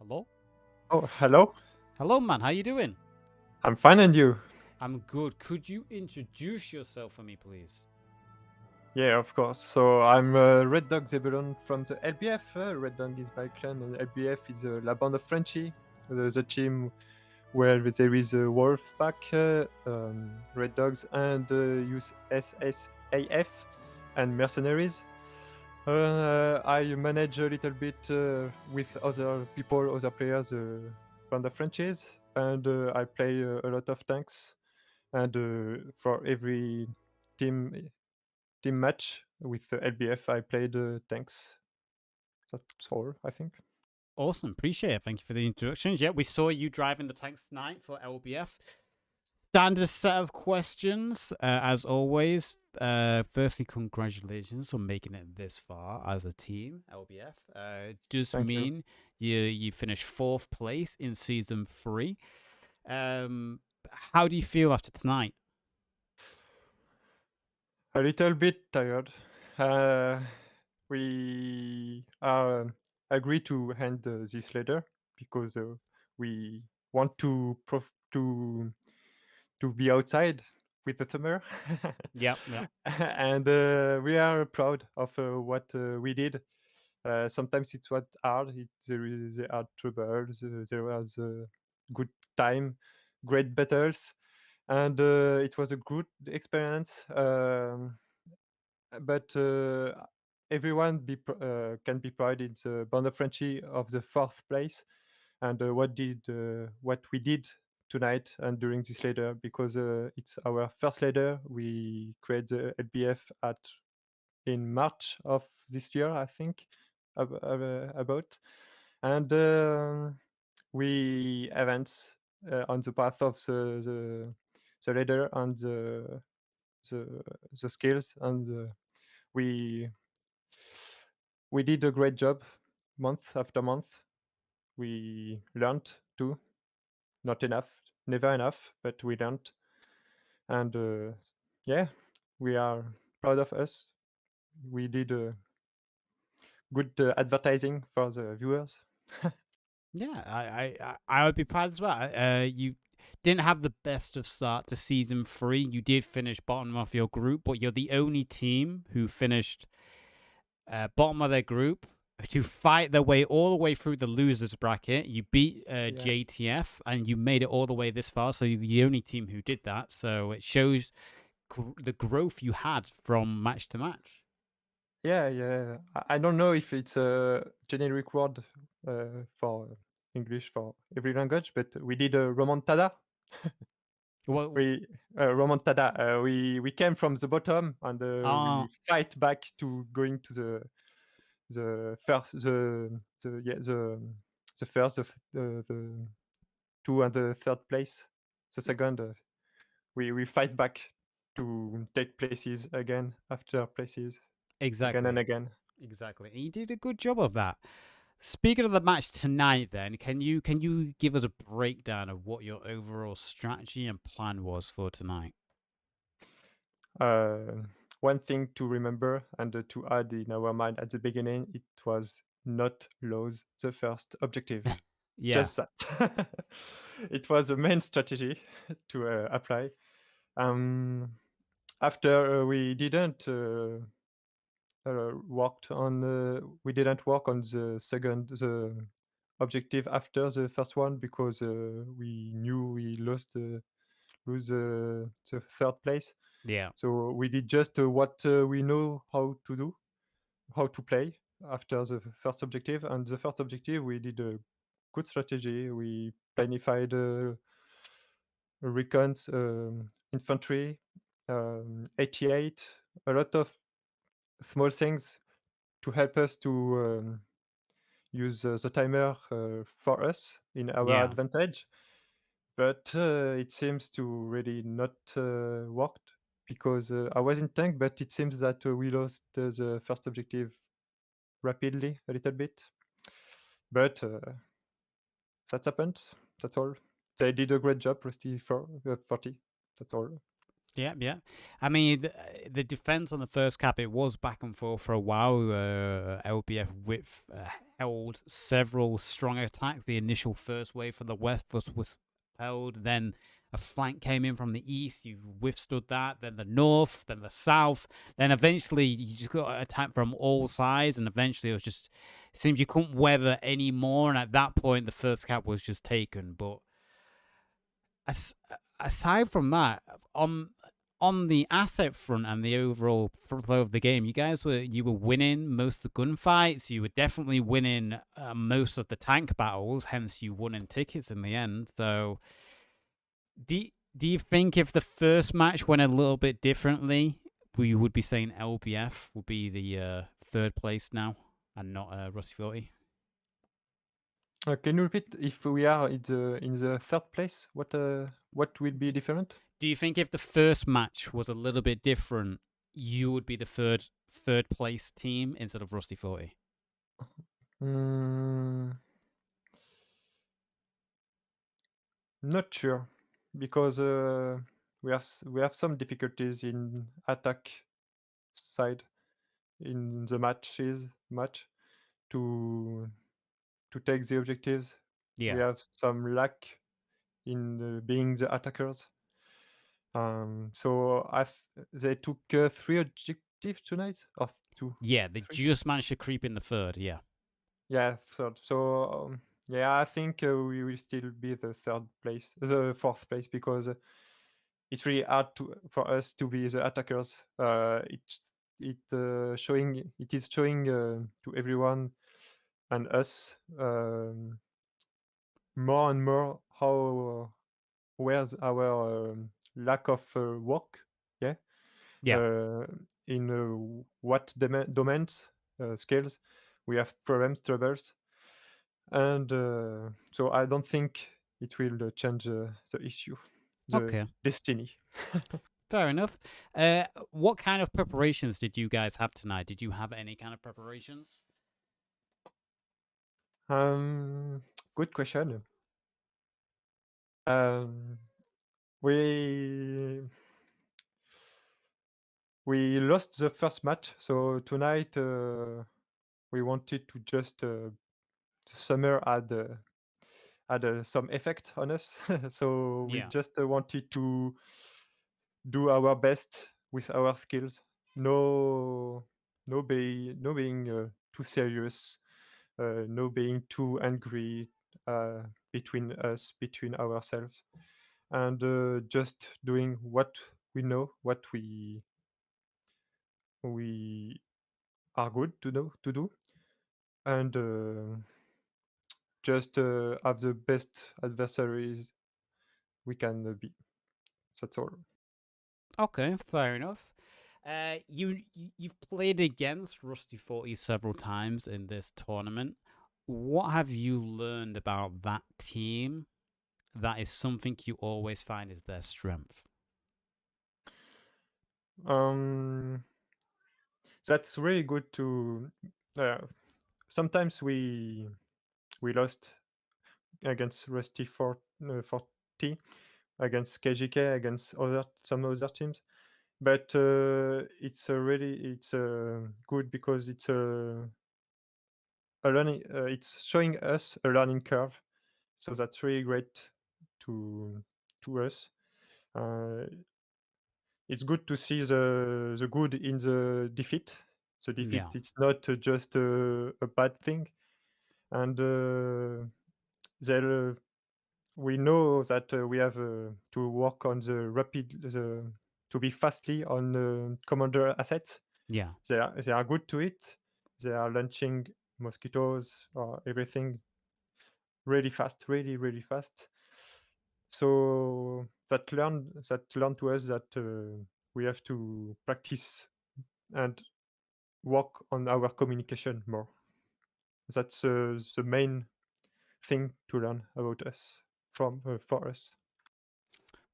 Hello? Oh, hello. Hello, man. How you doing? I'm fine, and you? I'm good. Could you introduce yourself for me, please? Yeah, of course. So I'm Red Dog Zebulon from the LBF. Red Dog is my clan, and LBF is La Bande of Frenchies, the team where there is a wolf pack, Red Dogs, and USSAF and mercenaries. I manage a little bit with other people, other players, Band of Frenchies, and I play a lot of tanks. And for every team team match with LBF, I played tanks. That's all, I think. Awesome. Appreciate it. Thank you for the introductions. Yeah, we saw you driving the tanks tonight for LBF. Standard set of questions, as always. Firstly, congratulations on making it this far as a team, LBF. It does Thank you. mean you finished fourth place in season 3. Um, how do you feel after tonight? A little bit tired. Uh, we are agree to end this later because we want to be outside with the summer, Yep, yep. and we are proud of what we did. Sometimes it was hard. There are troubles. There was good time, great battles, and it was a good experience. But everyone can be proud in the Band of Frenchie of the fourth place, and what we did tonight and during this ladder, because it's our first ladder. We create the LBF at in March of this year, I think, about, and we advance on the path of the ladder and the the skills, and we we did a great job month after month. We learned too, not enough, never enough, but we learned, and yeah, we are proud of us. We did good advertising for the viewers. Yeah, I would be proud as well. You didn't have the best of start to season 3. You did finish bottom of your group, but you're the only team who finished bottom of their group to fight their way all the way through the losers bracket. You beat Yeah, JTF and you made it all the way this far. So you're the only team who did that. So it shows the growth you had from match to match. yeah. I don't know if it's a generic word for English for every language, but we did a remontada. Well, We remontada. We came from the bottom, and uh, we fight back to going to the first the yeah the first the two and the third place. The second, we fight back to take places again after places again and exactly. again. Exactly. And you did a good job of that. Speaking of the match tonight, then can you give us a breakdown of what your overall strategy and plan was for tonight? Uh, One thing to remember and to add in our mind at the beginning, it was not lose the first objective. Yeah, Just that. It was the main strategy to apply. Um, After we didn't work on the objective after the first one, because we knew we lose the third place. yeah, So we did just what we know how to do, how to play after the first objective. And the first objective, we did a good strategy. We planified recons, infantry, 88, a lot of small things to help us to use the timer for us in our yeah. advantage. But it seems to really not worked, because I was in tank, but it seems that we lost the first objective rapidly a little bit. But that happened. That's all. They did a great job, Rusty for 40. That's all. Yeah, yeah. I mean, the defense on the first cap, it was back and forth for a while. LBF held several strong attacks. The initial first wave from the west was held. Then a flank came in from the east. You withstood that. Then the north. Then the south. Then eventually you just got attacked from all sides. And eventually it was just, it seems you couldn't weather anymore. And at that point, the first cap was just taken. But as, aside from that, on the asset front and the overall flow of the game, you were winning most of the gunfights. You were definitely winning most of the tank battles. Hence, you won in tickets in the end. So, do do you think if the first match went a little bit differently, we would be saying LBF would be the third place now and not Rusty 40? Can you repeat if we are in the third place? What will be different? Do you think if the first match was a little bit different, you would be the third place team instead of Rusty 40? Mm, not sure because we have some difficulties in attack side in the match to to take the objectives. We Yeah. have some lack in being the attackers. So they took 3 objectives tonight, or two, Yeah, they three. just managed to creep in the third. Yeah. Yeah, third. So yeah, I think we will still be the fourth place because it's really hard for us to be the attackers. It is showing to everyone and us more and more how where's our lack of work. Yeah, Yeah. uh, in what domains, skills we have problems, troubles, and so I don't think it will change the issue, the Okay. destiny. Fair enough. What kind of preparations did you guys have tonight? Did you have any kind of preparations? um, Good question. Um, we we lost the first match, so tonight we wanted to just the summer had some effect on us. So we Yeah. just wanted to do our best with our skills. No, no being too serious. No being too angry between us, between ourselves, and just doing what we know, what we are good to know to do, and just have the best adversaries we can be. That's all. Okay. Fair enough. You've played against Rusty 40 several times in this tournament. What have you learned about that team that is something you always find is their strength? Um, that's really good to. Uh, Sometimes we lost against Rusty 40, against KGK, against some other teams, but it's good because a learning. It's showing us a learning curve, so that's really great to us. Uh, it's good to see the good in the defeat. The defeat, Yeah. it's not just a bad thing, and they'll we know that we have to work on the to be fastly on commander assets. Yeah. They are good to it. They are launching mosquitoes or everything really fast, really fast. So that learn to us that we have to practice and work on our communication more. That's the main thing to learn about us from for us.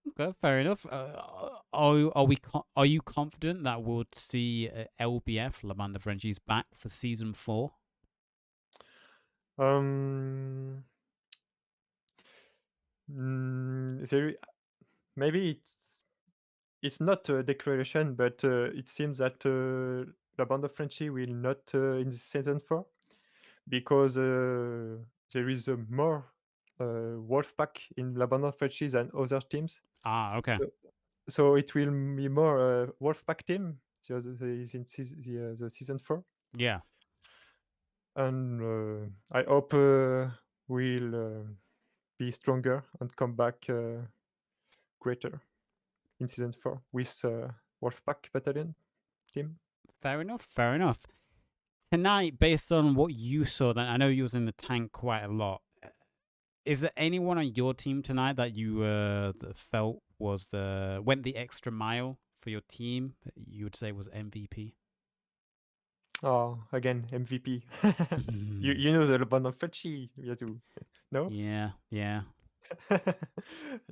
Okay, fair enough. Are you confident that we'll see LBF La Bande Frenchies back for season 4? Um, there, maybe it's not a declaration, but it seems that La Bande of Frenchy will not in the season 4 because there is a more wolf pack in La Bande of Frenchy than other teams. Ah, okay. So, so it will be more wolf pack team. Is in the season 4, Yeah. and I hope we'll be stronger and come back greater in season 4 with Wolfpack Battalion team. Fair enough. Fair enough. Tonight, based on what you saw, then I know you was in the tank quite a lot. Is there anyone on your team tonight that you that felt was went the extra mile for your team? That you would say was MVP. Oh, again MVP. You know the band of Frenchies, Yazoo. No? Yeah, yeah.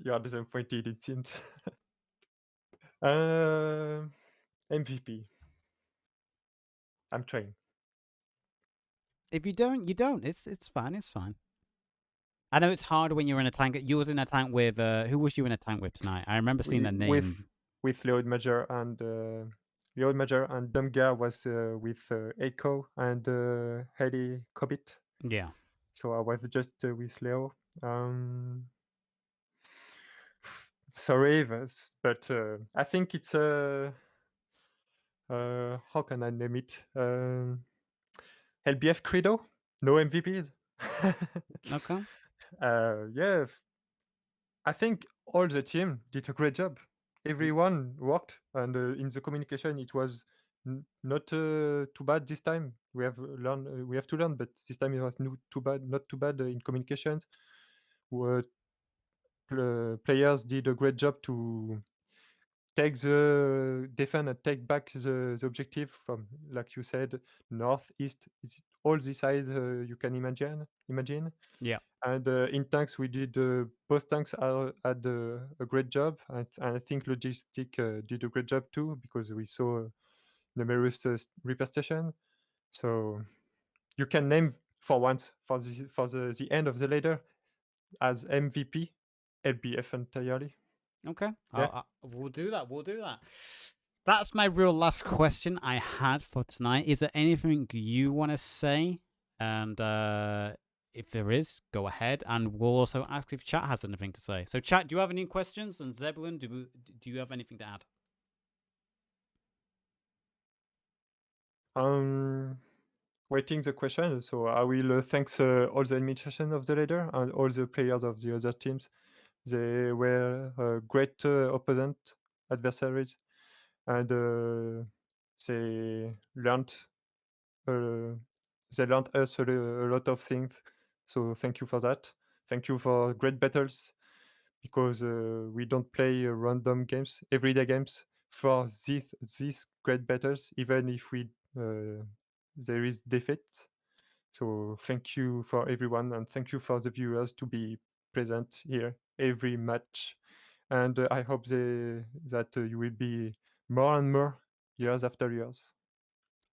You are disappointed, it seems. uh, MVP. I'm trying. If you don't, you don't. It's fine. It's fine. I know it's hard when you're in a tank. You was in a tank with who was you in a tank with tonight? I remember seeing the name. With Leod Major and Dumgar was with Echo and Heli Cobbit. Yeah. So I was just with Leo. Um, Sorry, but I think it's how can I name it? LBF Credo. No MVPs. Okay. Yeah, I think all the team did a great job. Everyone worked, and in the communication, it was not too bad this time. We have learned, we have to learn, but this time it was not too bad in communications. What players did a great job to take the defend and take back the objective from, like you said, north, east. It's all the sides you can imagine. Yeah. And in tanks, we did both tanks had a great job, and I think logistic did a great job too because we saw numerous repair station. So you can name for once for the end of the ladder as MVP LBF entirely. Okay. Yeah. We'll do that. We'll do that. That's my real last question I had for tonight. Is there anything you want to say? And if there is, go ahead. And we'll also ask if chat has anything to say. So, chat, do you have any questions? And Zebulon, do you have anything to add? Waiting the question. So I will thanks all the administration of the leader and all the players of the other teams. They were great opponent adversaries, and they learned uh, they learned us a lot of things. So thank you for that. Thank you for great battles because we don't play random games, everyday games for these great battles, even if we there is defeat. So thank you for everyone, and thank you for the viewers to be present here every match. And I hope that you will be more and more years after years.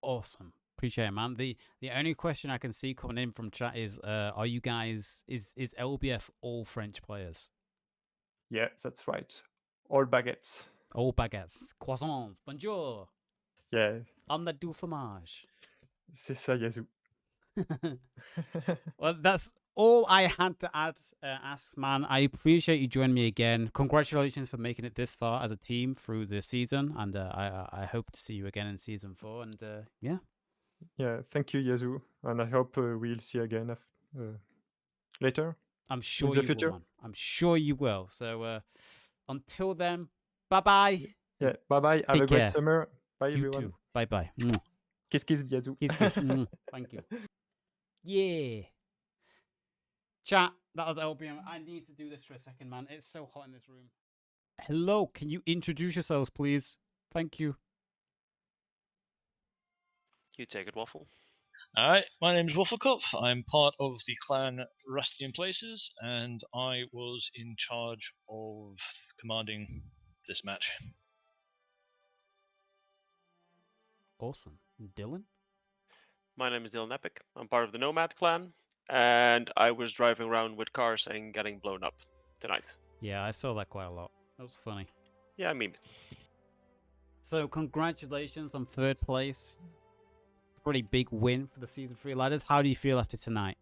Awesome. Appreciate it, man. The only question I can see coming in from chat is are you guys is LBF all French players? Yeah, that's right. All baguettes. All baguettes, croissants, bonjour. Yeah, Omelette du fromage. c'est ça, Yazoo. Well, that's all I had to ask, man. I appreciate you joining me again. Congratulations for making it this far as a team through the season, and I hope to see you again in season 4. And yeah, Yeah, thank you, Yazoo. And I hope we'll see you again later I'm in sure the you will, future. man. I'm sure you will. So until then, bye bye. Yeah, bye bye. Have Take a great care. summer. Bye, You everyone. too. Bye bye. Kiss, kiss, Yazoo. Kiss, kiss. Thank you. Yeah. Chat, that was LBM. I need to do this for a second, man. It's so hot in this room. Hello, can you introduce yourselves, please? Thank you. You take it, Waffle. Alright, my name is Wafflecup. I'm part of the clan Rusty in Places, and I was in charge of commanding this match. Awesome. Dylan? My name is Dylan Epic. I'm part of the Nomad clan, and I was driving around with cars and getting blown up tonight. Yeah, I saw that quite a lot. That was funny. Yeah, I mean, So congratulations on third place. Pretty big win for the season 3 ladders. How do you feel after tonight?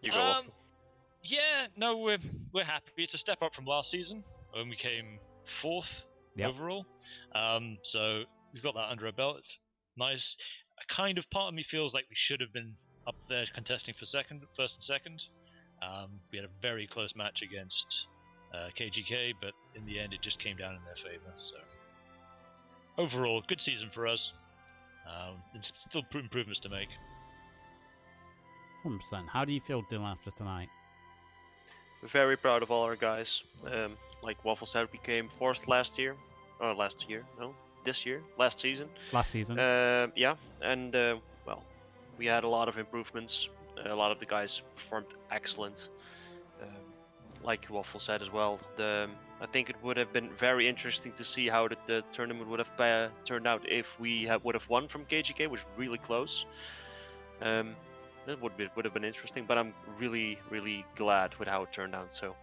You go. Waffle. Yeah, no, we're happy. It's a step up from last season when we came 4th overall. So we've got that under our belt. It's nice. A kind of part of me feels like we should have been up there contesting for first and second. We had a very close match against KGK, but in the end, it just came down in their favor. So overall, good season for us. There's still improvements to make. 100%. How do you feel, Dylan, after tonight? We're very proud of all our guys. Like Waffle said, we came 4th last year. This year, last season. Last season. Yeah, and well, we had a lot of improvements. A lot of the guys performed excellent. Like Waffle said as well, I think it would have been very interesting to see how the tournament would have turned out if we would have won from KGK, which was really close. That would have been interesting, but I'm really, really glad with how it turned out. So,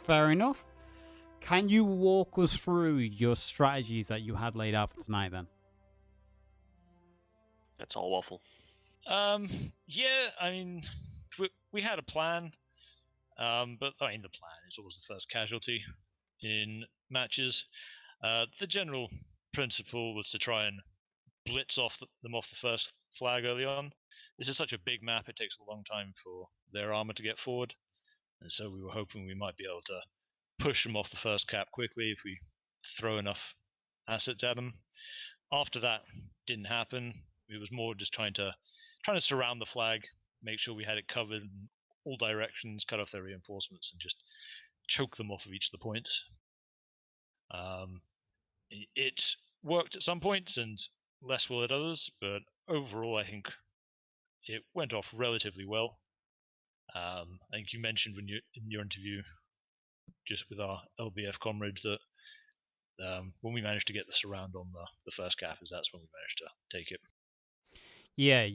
fair enough. Can you walk us through your strategies that you had laid out for tonight, then? That's all Waffle. Yeah, I mean, we had a plan, but I mean, the plan is always the first casualty in matches. The general principle was to try and blitz them off the first flag early on. This is such a big map, it takes a long time for their armor to get forward, and so we were hoping we might be able to push them off the first cap quickly if we throw enough assets at them. After that didn't happen. It was more just trying to surround the flag, make sure we had it covered in all directions, cut off their reinforcements, and just choke them off of each of the points. It worked at some points and less well at others, but overall I think it went off relatively well. I think you mentioned in your interview just with our LBF comrades that when we managed to get the surround on the first cap, that's when we managed to take it. Yeah,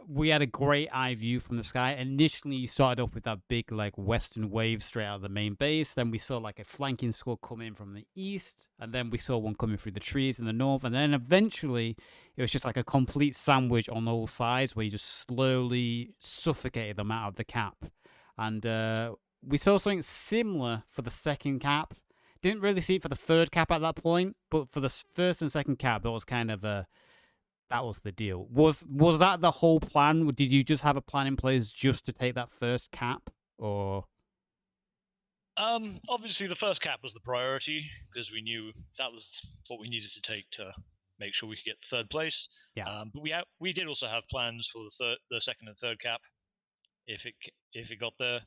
we had a great eye view from the sky. Initially, you started off with that big, like, western wave straight out of the main base. Then we saw, like, a flanking squad come in from the east. And then we saw one coming through the trees in the north. And then eventually, it was just like a complete sandwich on all sides where you just slowly suffocated them out of the cap. And we saw something similar for the second cap. Didn't really see it for the third cap at that point. But for the first and second cap, that was kind of a... That was the deal. Was that the whole plan? Did you just have a plan in place just to take that first cap, or? Obviously the first cap was the priority because we knew that was what we needed to take to make sure we could get third place. Yeah. But we did also have plans for the second and third cap if it got there.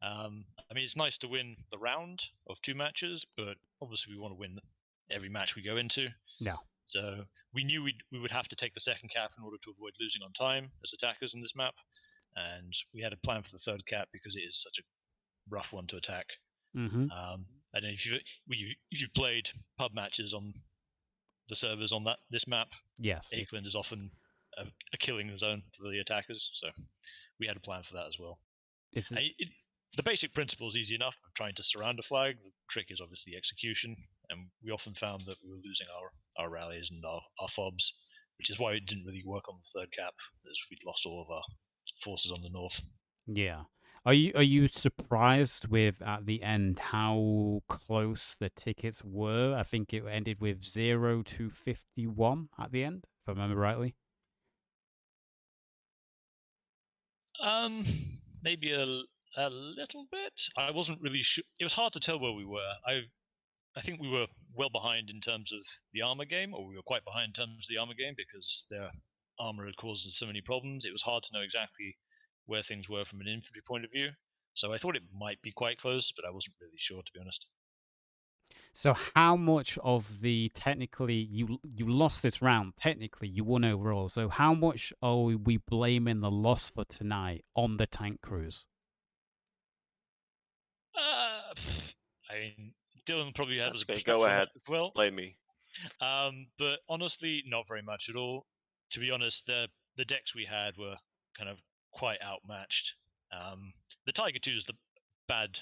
I mean, it's nice to win the round of 2 matches, but obviously we want to win every match we go into. Yeah. So we knew we would have to take the second cap in order to avoid losing on time as attackers in this map, and we had a plan for the third cap because it is such a rough one to attack. Mm-hmm. And if you've played pub matches on the servers on this map, yes, Akeland is often a killing zone for the attackers. So we had a plan for that as well. The basic principle is easy enough of trying to surround a flag. The trick is obviously execution, and we often found that we were losing our rallies and our fobs, which is why it didn't really work on the third cap, as we'd lost all of our forces on the north. Yeah. Are you surprised with, at the end, how close the tickets were? I think it ended with 0-51 at the end, if I remember rightly. Maybe a little bit. I wasn't really sure. It was hard to tell where we were. I think we were well behind in terms of the armor game, or we were quite behind in terms of the armor game because their armor had caused us so many problems. It was hard to know exactly where things were from an infantry point of view. So I thought it might be quite close, but I wasn't really sure, to be honest. So how much of the technically you lost this round? Technically, you won overall. So how much are we blaming the loss for tonight on the tank crews? I mean, Dylan probably had Okay, go ahead. As well. Blame me. But honestly, not very much at all. To be honest, the decks we had were kind of quite outmatched. The Tiger 2 is the bad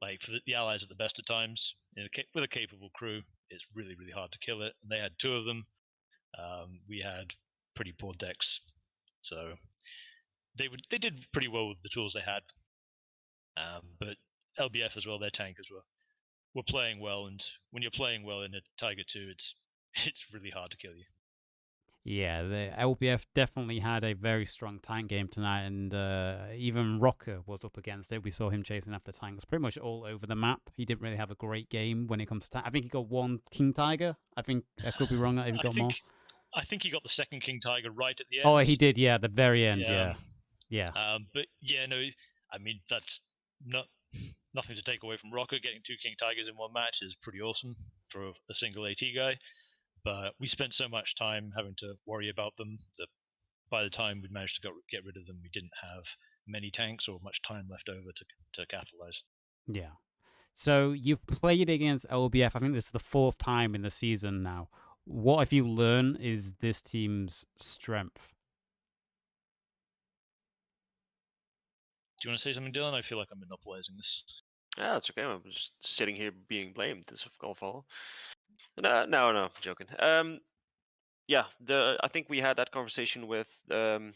like for the Allies at the best of times, with a capable crew, it's really, really hard to kill it. And they had 2 of them. We had pretty poor decks, so they did pretty well with the tools they had. But LBF as well, their tankers were playing well, and when you're playing well in a Tiger 2, it's really hard to kill you. Yeah, the LBF definitely had a very strong tank game tonight, and even Rocker was up against it. We saw him chasing after tanks pretty much all over the map. He didn't really have a great game when it comes to tank. I think he got 1 King Tiger. I think I could be wrong. He got more. I think he got the 2nd King Tiger right at the end. Oh, he did. Yeah, at the very end. Yeah. But yeah, no, I mean that's nothing to take away from Rocker. Getting 2 King Tigers in 1 match is pretty awesome for a single AT guy. But we spent so much time having to worry about them that by the time we managed to get rid of them, we didn't have many tanks or much time left over to capitalize. Yeah. So you've played against LBF. I think this is the 4th time in the season now. What have you learned is this team's strength? Do you want to say something, Dylan? I feel like I'm monopolizing this. Yeah, it's okay. I'm just sitting here being blamed. This of course follow. No, I'm joking. Yeah, I think we had that conversation with the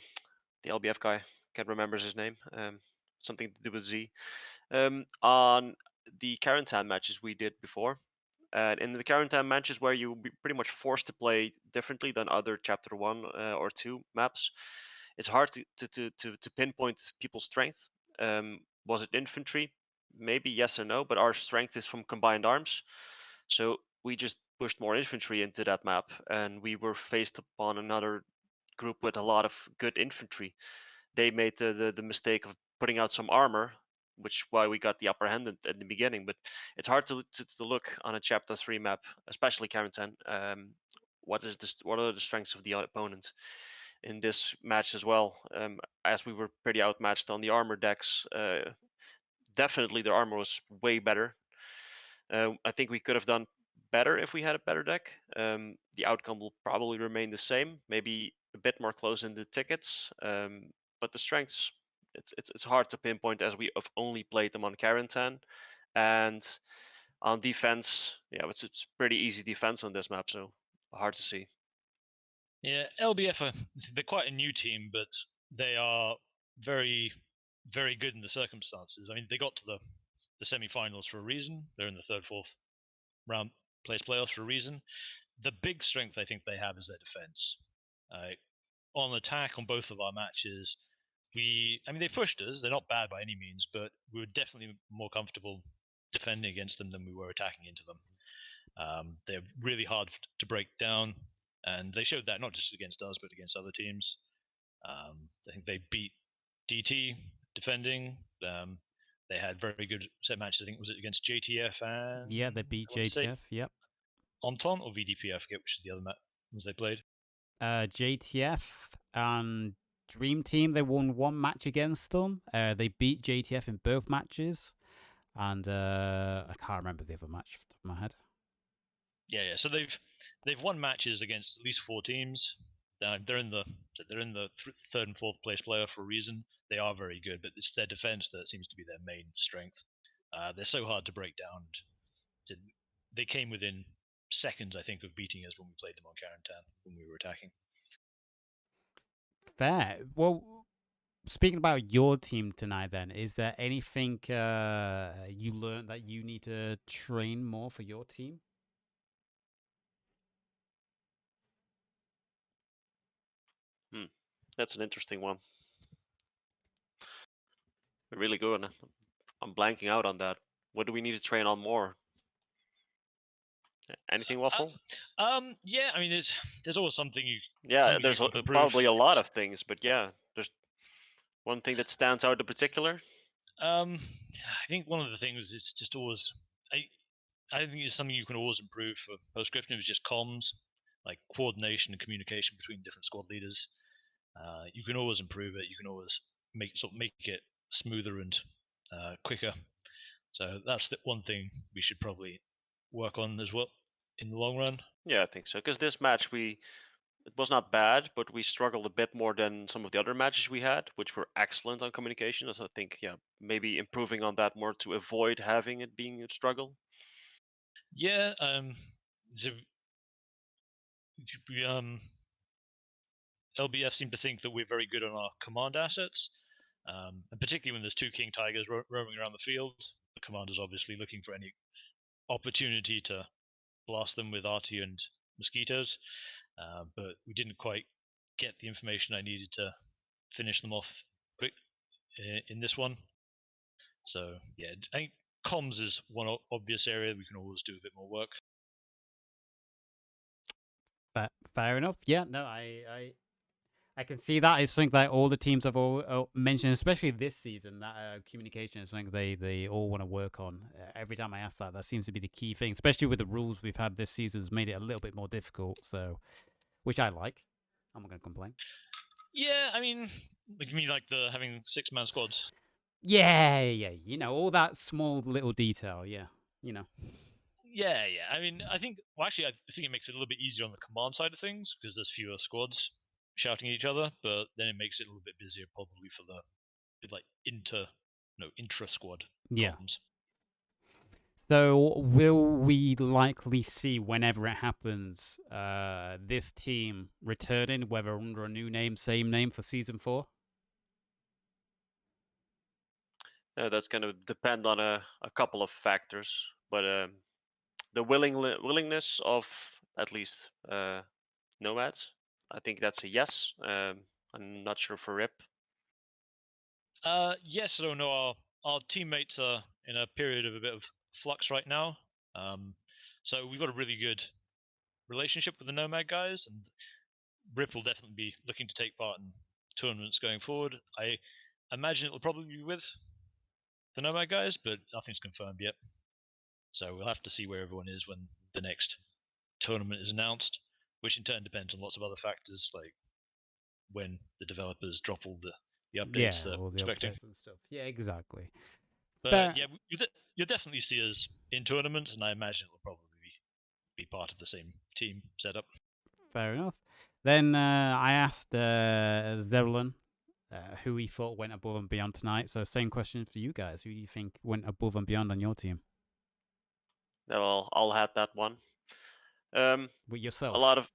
LBF guy. Can't remember his name. Something to do with Z. On the quarantine matches we did before. And in the quarantine matches where you be pretty much forced to play differently than other chapter 1 or 2 maps, it's hard to pinpoint people's strength. Was it infantry? Maybe yes or no, but our strength is from combined arms. So we just pushed more infantry into that map, and we were faced upon another group with a lot of good infantry. They made the mistake of putting out some armor, which why we got the upper hand at the beginning. But it's hard to look on a chapter 3 map, especially quarantine. What are the strengths of the opponent in this match as well? As we were pretty outmatched on the armor decks, definitely the armor was way better. I think we could have done better if we had a better deck. The outcome will probably remain the same, maybe a bit more close in the tickets. But the strengths, it's hard to pinpoint as we have only played them on quarantine. And on defense, yeah, it's pretty easy defense on this map, so hard to see. Yeah, LBF they're quite a new team, but they are very, very good in the circumstances. I mean, they got to the semi-finals for a reason. They're in the 3rd, 4th round playoffs for a reason. The big strength I think they have is their defense. On attack on both of our matches, they pushed us. They're not bad by any means, but we were definitely more comfortable defending against them than we were attacking into them. They're really hard to break down, and they showed that not just against us, but against other teams. I think they beat DT defending. They had very good set matches. I think was it against JTF and yeah, they beat JTF. Yep. Entente or VDP, I forget which is the other ones they played. JTF and Dream Team. They won 1 match against them. They beat JTF in both matches, and I can't remember the other match off the top of my head. Yeah. So they've won matches against at least 4 teams. They're in the 3rd and 4th place player for a reason. They are very good, but it's their defense that seems to be their main strength. They're so hard to break down. They came within seconds, I think, of beating us when we played them on quarantine when we were attacking. Fair. Well, speaking about your team tonight, then, is there anything you learned that you need to train more for your team? That's an interesting one. Really good. I'm blanking out on that. What do we need to train on more? Anything, Waffle? Yeah, I mean, there's always something you. Yeah, something there's you can improve. probably a lot of things, but yeah, there's one thing that stands out in particular. I think one of the things is just always. I think it's something you can always improve for Postscriptum is just comms, like coordination and communication between different squad leaders. You can always improve it. You can always make it smoother and quicker. So that's the one thing we should probably work on as well in the long run. Yeah, I think so. Because this match we it was not bad, but we struggled a bit more than some of the other matches we had, which were excellent on communication. So I think, yeah, maybe improving on that more to avoid having it being a struggle. Yeah, so we, LBF seem to think that we're very good on our command assets, and particularly when there's two King Tigers roaming around the field. The commander's obviously looking for any opportunity to blast them with R2 and mosquitoes, but we didn't quite get the information I needed to finish them off quick in this one. So yeah, I think comms is one obvious area we can always do a bit more work. Fair enough. Yeah, no, I can see that. It's something that all the teams have all mentioned, especially this season. That communication is something they all want to work on. Every time I ask that, that seems to be the key thing. Especially with the rules we've had this season, has made it a little bit more difficult. So, which I like. I'm not gonna complain. Yeah, I mean, you mean like the having 6-man squads? Yeah, all that small little detail. Yeah, Yeah. I mean, I think actually, I think it makes it a little bit easier on the command side of things because there's fewer squads shouting at each other, but then it makes it a little bit busier probably for the like intra squad yeah. comms. So, will we likely see whenever it happens, this team returning, whether under a new name, same name for season 4? That's going to depend on a couple of factors, but the willingness of at least nomads, I think that's a yes. I'm not sure for Rip. Yes, I don't know. Our teammates are in a period of a bit of flux right now. So we've got a really good relationship with the Nomad guys, and Rip will definitely be looking to take part in tournaments going forward. I imagine it will probably be with the Nomad guys, but nothing's confirmed yet. So we'll have to see where everyone is when the next tournament is announced, which in turn depends on lots of other factors, like when the developers drop all the updates they're all the expecting. updates and stuff. Yeah, exactly. But yeah, you'll definitely see us in tournaments, and I imagine it'll probably be part of the same team setup. Fair enough. Then I asked Zevlin who he thought went above and beyond tonight. So same question for you guys. Who do you think went above and beyond on your team? Well, I'll have that one. With yourself? A lot of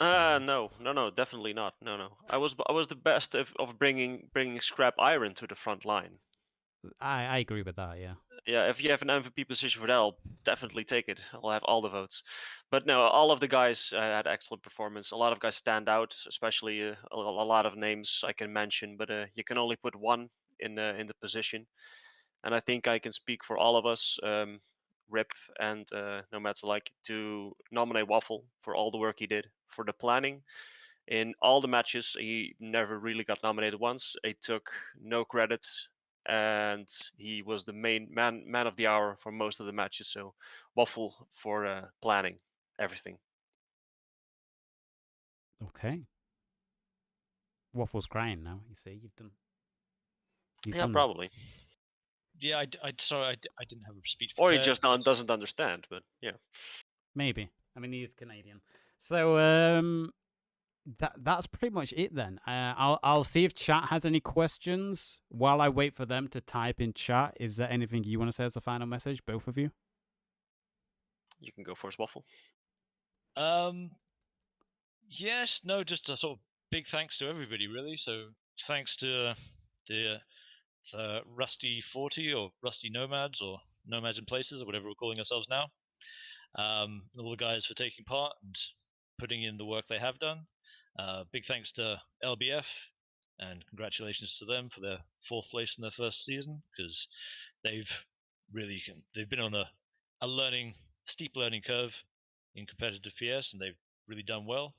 no, definitely not. No. I was the best of bringing scrap iron to the front line. I agree with that. Yeah. Yeah, if you have an MVP position for that, I'll definitely take it. I'll have all the votes. But no, all of the guys had excellent performance. A lot of guys stand out, especially a lot of names I can mention, but you can only put one in the position. And I think I can speak for all of us, Rip and Nomads alike, to nominate Waffle for all the work he did for the planning. In all the matches, he never really got nominated once. He took no credit, and he was the main man of the hour for most of the matches. So Waffle for planning everything. Okay. Waffle's crying now. You see, you've done. Yeah, probably. Yeah, sorry, I didn't have a speech. Or he just doesn't understand. But yeah, maybe. I mean, he is Canadian. So that's pretty much it then. I'll see if chat has any questions while I wait for them to type in chat. Is there anything you want to say as a final message, both of you? You can go first, Waffle. Yes, no, just a sort of big thanks to everybody, really. So thanks to the Rusty 40 or Rusty Nomads or Nomads in Places or whatever we're calling ourselves now. All the guys for taking part and putting in the work they have done. Big thanks to LBF and congratulations to them for their 4th place in their first season, because they've been on a steep learning curve in competitive PS, and they've really done well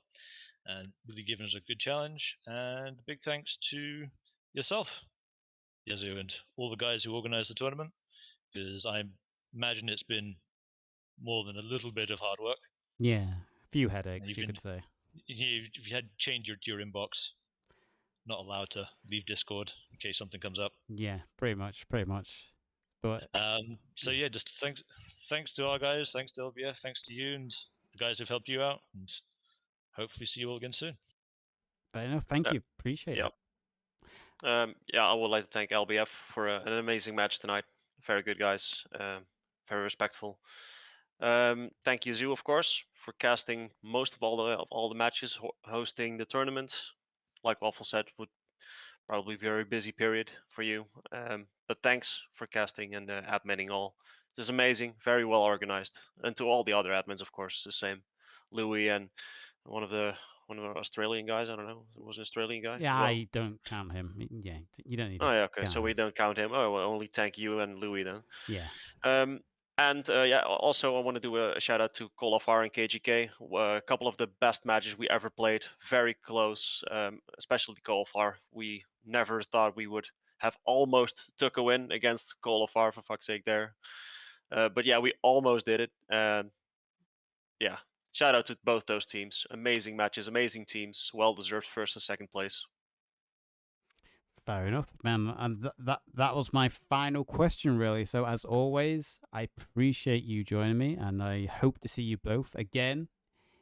and really given us a good challenge. And big thanks to yourself, Yazoo, and all the guys who organized the tournament, because I imagine it's been more than a little bit of hard work. Yeah, a few headaches, you could say. You've had to change your inbox. Not allowed to leave Discord in case something comes up. Yeah, pretty much. But so yeah, just thanks to our guys, thanks to LBF, thanks to you and the guys who've helped you out, and hopefully see you all again soon. Fair enough. Thank Yeah. you. Appreciate Yeah. it. Yeah, I would like to thank LBF for an amazing match tonight. Very good guys. Very respectful. Thank you, Zoo, of course, for casting most of all the matches, hosting the tournament. Like Waffle said, would probably be a very busy period for you. But thanks for casting and adminning all. This is amazing, very well organized, and to all the other admins, of course, the same. Louis and one of the Australian guys. I don't know, was an Australian guy Yeah, as well. I don't count him. Yeah, you don't need to Oh yeah, okay. count So him. we don't count him. Oh, well, only thank you and Louis then. Yeah. And yeah, also I want to do a shout out to Call of R and KGK. A couple of the best matches we ever played. Very close, especially Call of R. We never thought we would have almost took a win against Call of R, for fuck's sake there. But yeah, we almost did it. And yeah, shout out to both those teams. Amazing matches, amazing teams. Well deserved first and second place. Fair enough, man. And that was my final question, really. So as always, I appreciate you joining me, and I hope to see you both again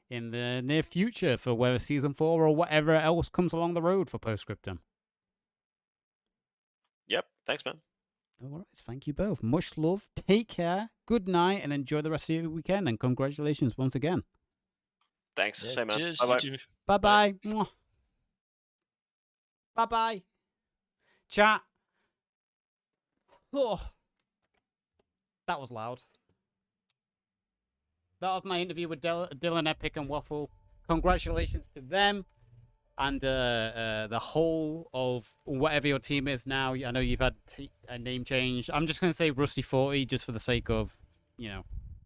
in the near future for whether season 4 or whatever else comes along the road for Postscriptum. Yep, thanks, man. All right, thank you both. Much love. Take care. Good night, and enjoy the rest of your weekend. And congratulations once again. Thanks. Yeah, Same, man. cheers. Bye bye. You too. Bye bye. Bye bye. Chat. Oh, that was loud. That was my interview with Dylan, Epic, and Waffle. Congratulations to them and the whole of whatever your team is now. I know you've had a name change. I'm just going to say Rusty 40 just for the sake of, you know,